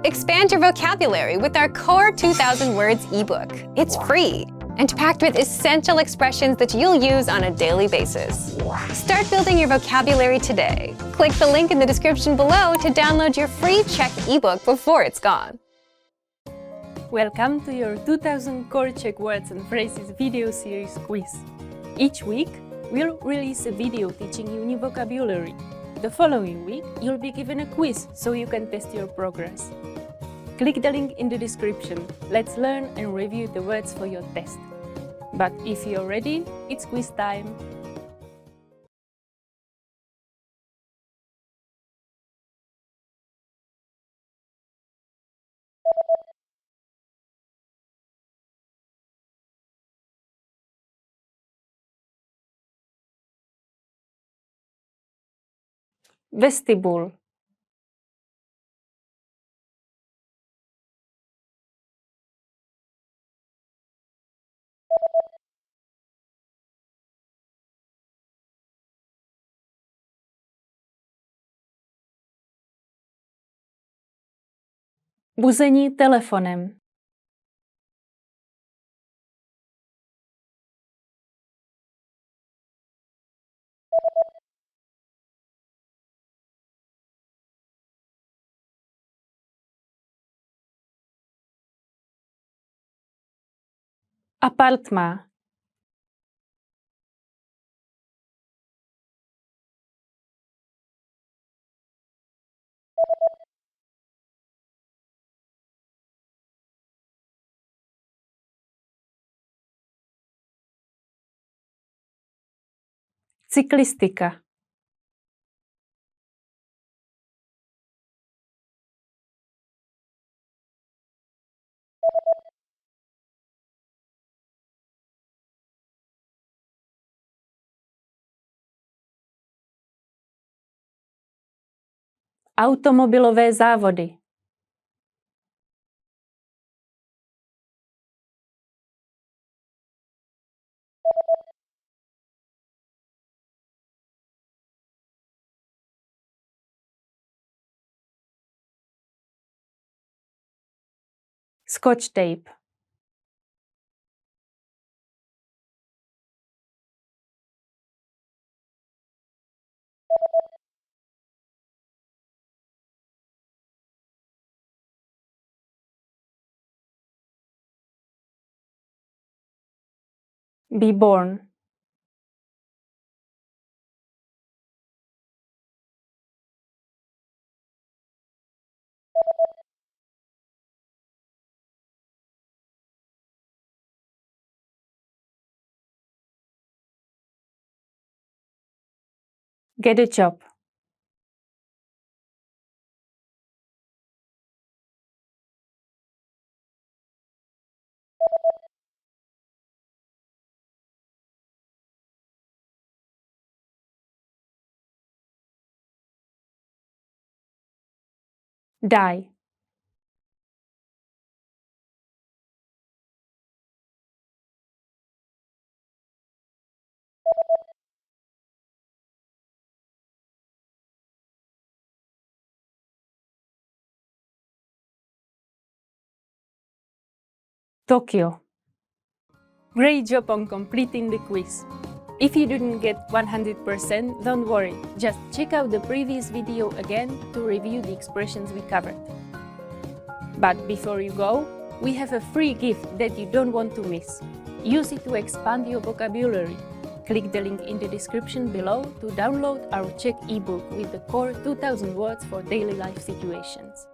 Expand your vocabulary with our Core 2000 Words ebook. It's free and packed with essential expressions that you'll use on a daily basis. Start building your vocabulary today. Click the link in the description below to download your free Czech ebook before it's gone. Welcome to your 2000 Core Czech Words and Phrases video series quiz. Each week, we'll release a video teaching you new vocabulary. The following week, you'll be given a quiz so you can test your progress. Click the link in the description. Let's learn and review the words for your test. But if you're ready, it's quiz time! Vestibul. Buzení telefonem. Apartma. Cyklistika. Automobilové závody. Scotch tape. Be born. Get a job. Die. Tokyo. Great job on completing the quiz. If you didn't get 100%, don't worry. Just check out the previous video again to review the expressions we covered. But before you go, we have a free gift that you don't want to miss. Use it to expand your vocabulary. Click the link in the description below to download our Czech ebook with the Core 2000 Words for Daily Life Situations.